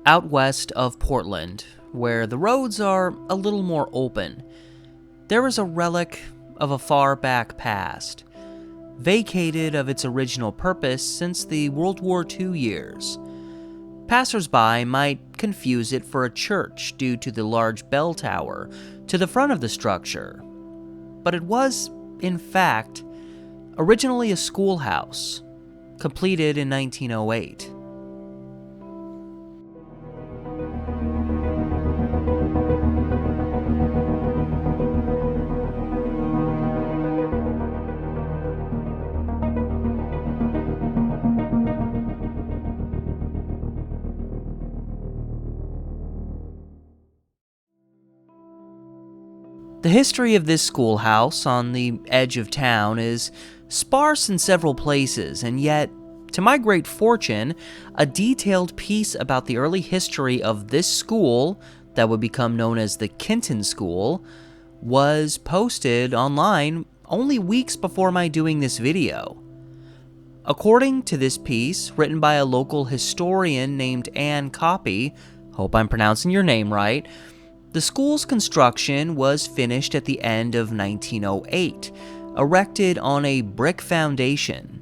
out west of Portland, where the roads are a little more open, there is a relic of a far back past, vacated of its original purpose since the World War II years. Passers-by might confuse it for a church due to the large bell tower to the front of the structure, but it was, in fact, originally a schoolhouse, completed in 1908. The history of this schoolhouse on the edge of town is sparse in several places, and yet, to my great fortune, a detailed piece about the early history of this school, that would become known as the Kinton School, was posted online only weeks before my doing this video. According to this piece, written by a local historian named Ann Copy, hope I'm pronouncing your name right, the school's construction was finished at the end of 1908, erected on a brick foundation.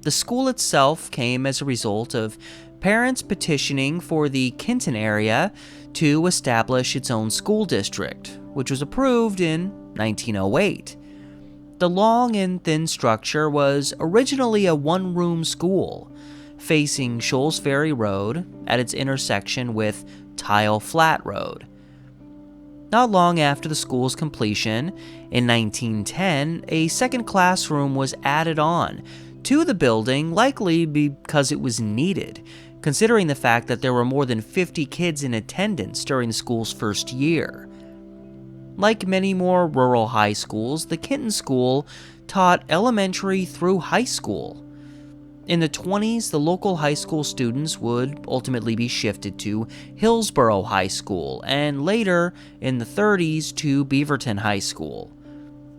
The school itself came as a result of parents petitioning for the Kinton area to establish its own school district, which was approved in 1908. The long and thin structure was originally a one-room school, facing Shoals Ferry Road at its intersection with Tile Flat Road. Not long after the school's completion, in 1910, a second classroom was added on to the building, likely because it was needed, considering the fact that there were more than 50 kids in attendance during the school's first year. Like many more rural high schools, the Kinton School taught elementary through high school. In the 20s, the local high school students would ultimately be shifted to Hillsborough High School, and later, in the 30s, to Beaverton High School.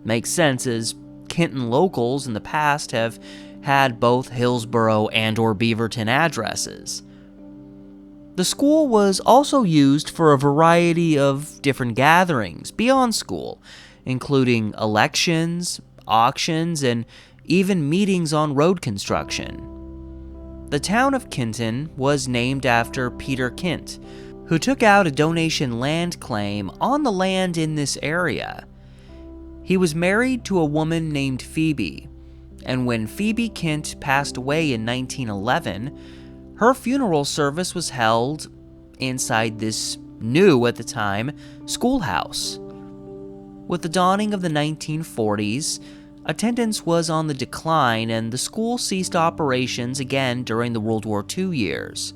Makes sense, as Kinton locals in the past have had both Hillsborough and or Beaverton addresses. The school was also used for a variety of different gatherings beyond school, including elections, auctions, and even meetings on road construction. The town of Kinton was named after Peter Kint, who took out a donation land claim on the land in this area. He was married to a woman named Phoebe, and when Phoebe Kint passed away in 1911, her funeral service was held inside this new, at the time, schoolhouse. With the dawning of the 1940s, attendance was on the decline, and the school ceased operations again during the World War II years.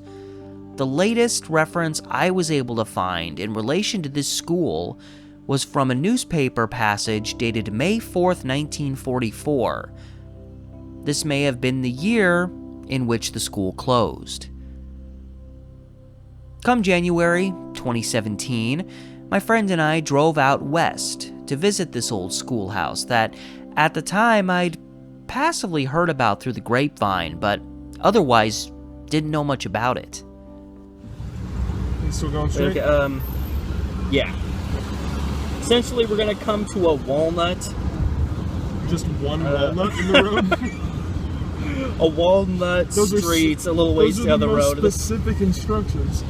The latest reference I was able to find in relation to this school was from a newspaper passage dated May 4th, 1944. This may have been the year in which the school closed. Come January 2017, my friend and I drove out west to visit this old schoolhouse that at the time I'd passively heard about through the grapevine, but otherwise didn't know much about it. You still going straight? Okay, yeah. Essentially, we're gonna come to a walnut. Just one walnut in the road? A walnut streets a little ways down the road. Those are the most specific instructions.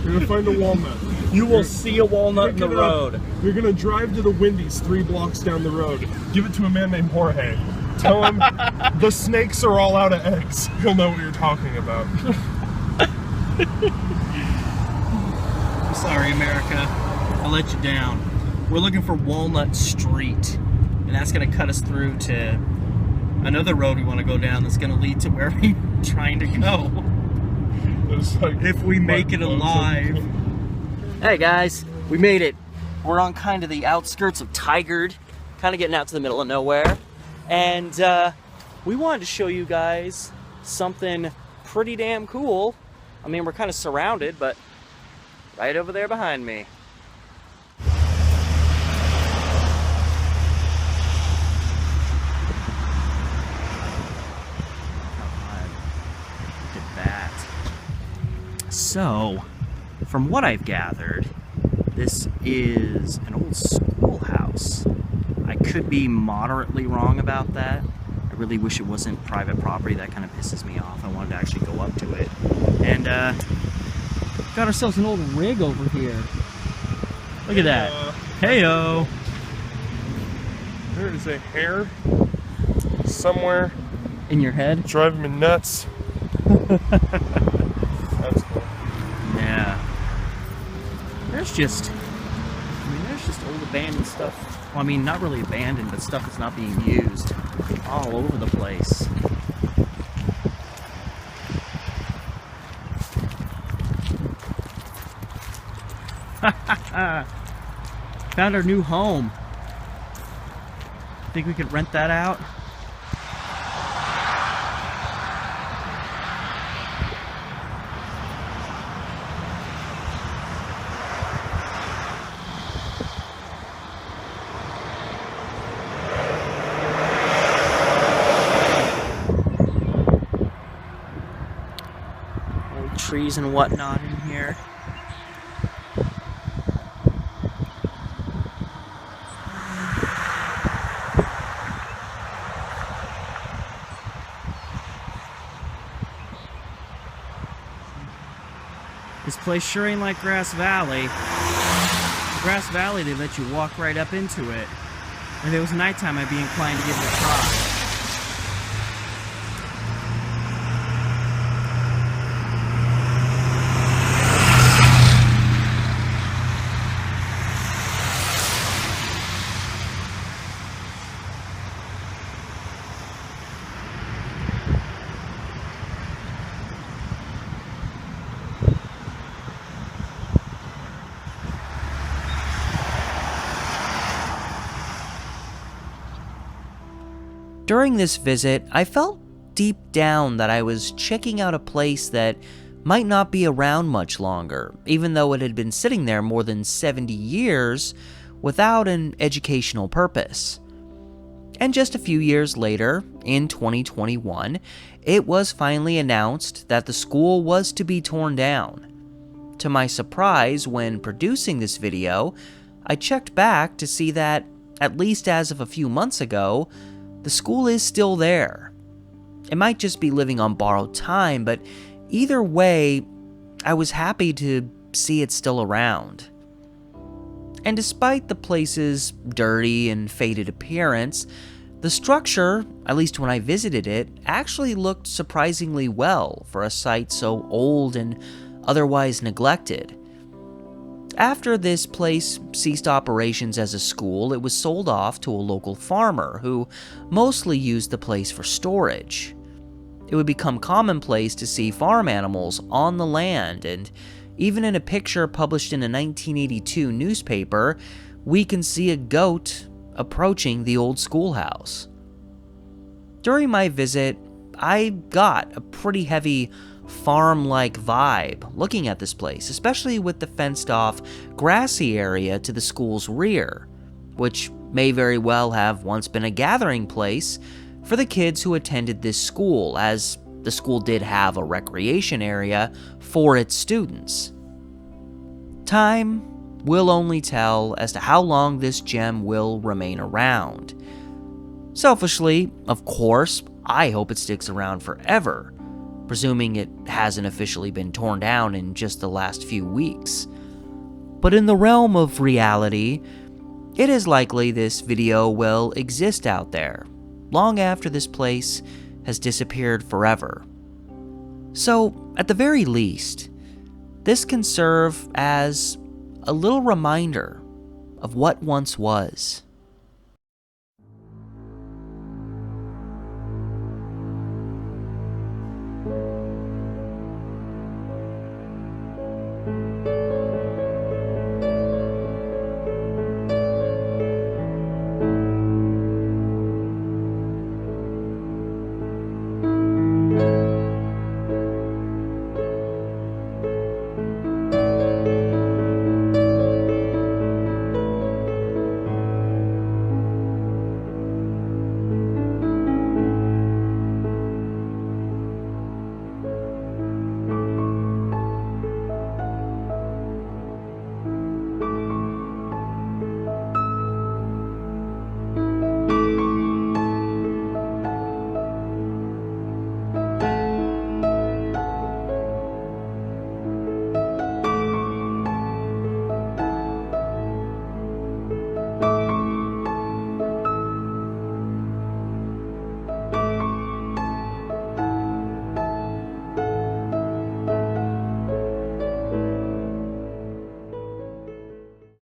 You're gonna find a walnut. You will see a walnut in the road. You're gonna drive to the Wendy's 3 blocks down the road. Give it to a man named Jorge. Tell him the snakes are all out of eggs. He'll know what you're talking about. I'm sorry, America. I let you down. We're looking for Walnut Street, and that's gonna cut us through to another road we want to go down that's gonna lead to where we're trying to go. Like, if we make it alive. Hey guys, we made it. We're on kind of the outskirts of Tigard, kind of getting out to the middle of nowhere. And we wanted to show you guys something pretty damn cool. I mean, we're kind of surrounded, but right over there behind me. So, from what I've gathered, this is an old schoolhouse. I could be moderately wrong about that. I really wish it wasn't private property. That kind of pisses me off. I wanted to actually go up to it. And, got ourselves an old rig over here. Look at that. Heyo! There is a hair somewhere In your head? driving me nuts. That's cool. Yeah. There's just old abandoned stuff. Well, I mean, not really abandoned, but stuff that's not being used all over the place. Found our new home. Think we could rent that out? Old trees and whatnot in here. This place sure ain't like Grass Valley. Grass Valley, they let you walk right up into it. If it was nighttime, I'd be inclined to give it a try. During this visit, I felt deep down that I was checking out a place that might not be around much longer, even though it had been sitting there more than 70 years without an educational purpose. And just a few years later, in 2021, it was finally announced that the school was to be torn down. To my surprise, when producing this video, I checked back to see that, at least as of a few months ago, the school is still there. It might just be living on borrowed time, but either way, I was happy to see it still around. And despite the place's dirty and faded appearance, the structure, at least when I visited it, actually looked surprisingly well for a site so old and otherwise neglected. After this place ceased operations as a school, it was sold off to a local farmer who mostly used the place for storage. It would become commonplace to see farm animals on the land, and even in a picture published in a 1982 newspaper, we can see a goat approaching the old schoolhouse. During my visit, I got a pretty heavy farm-like vibe looking at this place, especially with the fenced-off, grassy area to the school's rear, which may very well have once been a gathering place for the kids who attended this school, as the school did have a recreation area for its students. Time will only tell as to how long this gem will remain around. Selfishly, of course, I hope it sticks around forever, presuming it hasn't officially been torn down in just the last few weeks. But in the realm of reality, it is likely this video will exist out there, long after this place has disappeared forever. So, at the very least, this can serve as a little reminder of what once was.